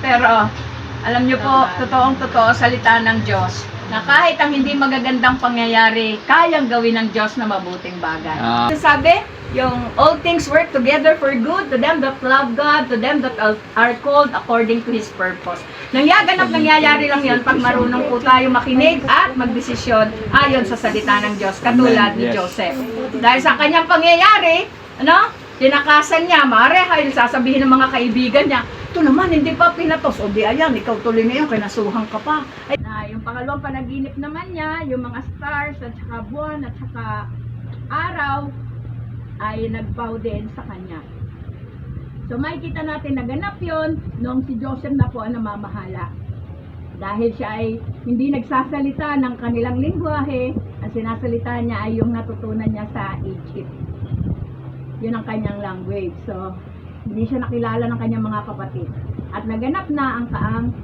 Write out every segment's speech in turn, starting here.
pero alam niyo po, totoong-totoo salita ng Diyos na kahit ang hindi magagandang pangyayari, kayang gawin ng Diyos na mabuting bagay. Sabi, yung all things work together for good to them that love God, to them that are called according to His purpose. Nangyayari lang yan pag marunong po tayo makinig at magdesisyon ayon sa salita ng Diyos, katulad ni Joseph. Dahil sa kanyang pangyayari, tinakasan niya, marahil sasabihin ng mga kaibigan niya, ito naman, hindi pa pinatos. O di ayan, ikaw tuloy na yun, kinasuhan ka pa. Yung pangalawang panaginip naman niya, yung mga stars at saka buwan at saka araw, ay nagbow din sa kanya. So makikita natin naganap yon nung si Joseph na po ang namamahala. Dahil siya ay hindi nagsasalita ng kanilang lingwahe, ang sinasalita niya ay yung natutunan niya sa Egypt. Yun ang kanyang language. So, hindi siya nakilala ng kanyang mga kapatid. At naganap na ang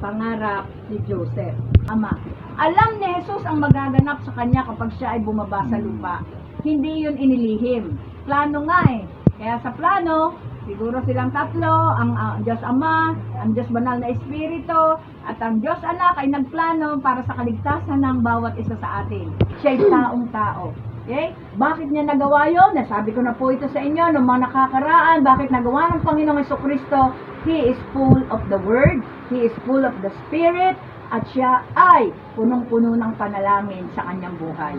pangarap ni Joseph. Ama, alam ni Jesus ang magaganap sa kanya kapag siya ay bumaba sa lupa. Hindi yun inilihim. Plano nga eh. Kaya sa plano, siguro silang tatlo, ang Diyos Ama, ang Diyos Banal na Espiritu, at ang Diyos Anak ay nagplano para sa kaligtasan ng bawat isa sa atin. Siya'y taong-tao. Okay? Bakit niya nagawa yun? Nasabi ko na po ito sa inyo noong mga nakakaraan. Bakit nagawa ng Panginoong Jesucristo? He is full of the Word. He is full of the Spirit. At siya ay punong-puno ng panalangin sa kanyang buhay.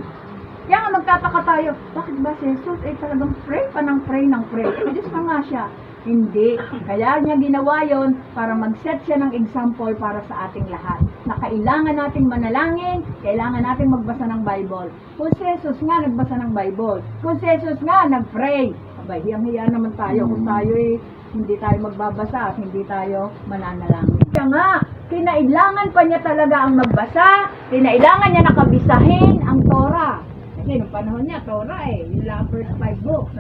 Kaya nga magtataka tayo, bakit ba si Jesus ay talagang pray ng pray? Diyos pa nga siya. Hindi. Kaya niya ginawa yon para mag-set siya ng example para sa ating lahat. Na kailangan nating manalangin, kailangan nating magbasa ng Bible. Kung si Jesus nga nagbasa ng Bible, kung si Jesus nga nag-pray, abay, hiyang-hiya naman tayo kung tayo hindi tayo magbabasa at hindi tayo mananalangin. Kaya nga, kinailangan pa niya talaga ang magbasa, kinailangan niya nakabisahin ang Torah. Kasi noong panahon niya, Torah yung first 5 books,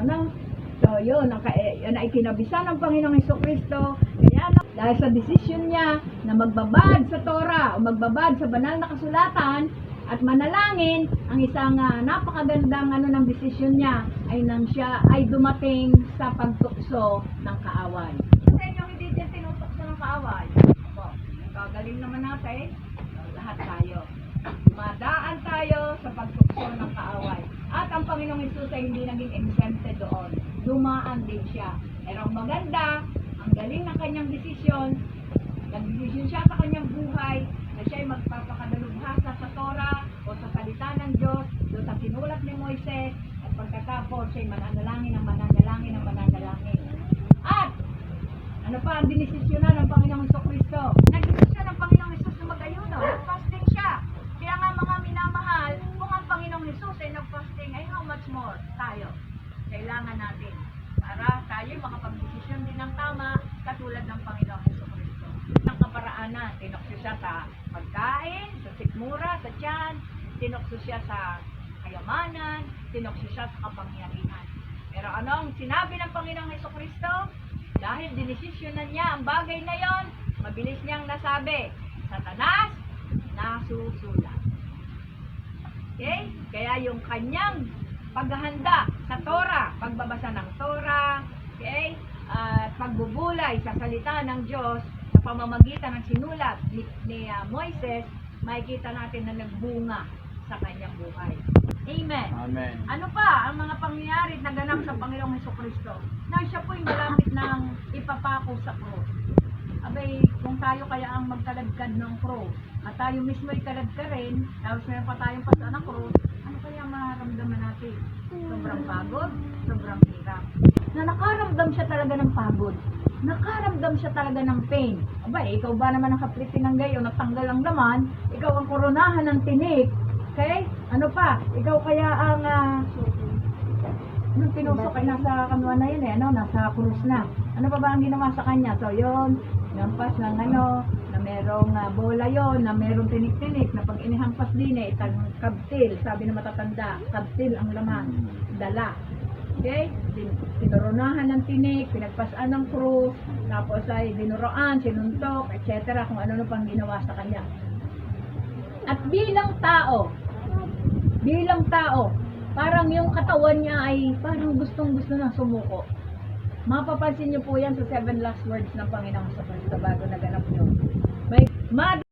So, yun ay kinabisa ng Panginoong Jesucristo. Kaya dahil sa desisyon niya na magbabad sa Torah o magbabad sa banal na kasulatan at manalangin, ang isang napakagandang ng desisyon niya ay nang siya ay dumating sa pagtukso ng kaaway. Sa inyo hindi din tinutukso ng kaaway. Kagaling naman natin, lahat tayo. Madaan tayo sa pagtukso ng kaaway. At ang Panginoong Hesus ay hindi naging exempted doon. Dumaan din siya. Pero ang maganda, ang galing ng kanyang desisyon, nagdesisyon siya sa kanyang buhay na siya ay magpapakadalubhasa sa Torah o sa salita ng Diyos doon sa sinulat ni Moises at pagkatapos siya ay mananalangin ng mananalangin ng mananalangin. At ano pa ang dinesisyonan ng Panginoong Jesucristo? Nagdesisyon ng Panginoong Hesus na mag-ayuno. Nag-fasting siya. Kaya nga mga minamahal, kung ang Panginoong Hesus ay nag-fasting, ay how much more tayo? Kailangan natin para tayo makapag-desisyon din ng tama katulad ng Panginoong Jesucristo. Ng kaparaanan, tinokso siya sa pagkain, sa sikmura, sa tiyan, tinokso siya sa kayamanan, tinokso siya sa kapangyarihan. Pero anong sinabi ng Panginoong Jesucristo? Dahil dinesisyonan niya ang bagay na yon, mabilis niyang nasabi, Satanas, nasusulat. Okay? Kaya yung kanyang paghahanda sa Torah, pagbabasa ng Torah, okay? At pagbubulay sa salita ng Diyos sa pamamagitan ng sinulat ni Moises, makikita natin na nagbunga sa kanyang buhay. Amen. Amen. Ano pa ang mga pangyayari na ganap sa Panginoong Jesucristo? Na siya po yung malapit ng ipapako sa cross. Abay, kung tayo kaya ang magkaladkad ng cross, at tayo mismo ay kaladka rin, tapos meron pa tayong pasa ng cross, ano kaya maramdaman natin? Sobrang pagod, sobrang hirap. Na nakaramdam siya talaga ng pagod. Nakaramdam siya talaga ng pain. Abay, ikaw ba naman ang kaplitin ng gayo, natanggal ang laman, ikaw ang koronahan ng tinik, okay? Ano pa? Ikaw kaya ang nung tinusok ay nasa kanuan na yun nasa krus na. Ano pa ba ang ginawa sa kanya? So yun, nampas ng na merong bola yon, na merong tinik-tinik, na pag inihampas din itang kabtil, sabi na matatanda, kabtil ang laman, dala. Okay? Sinurunahan ng tinik, pinagpasan ng krus, tapos ay dinuroan, sinuntok, etc. Kung ano pang ginawa sa kanya. At bilang tao, parang yung katawan niya ay parang gustong-gusto na sumuko. Mapapansin niyo po yan sa 7 last words ng Panginoong Jesucristo bago naganap yung Mother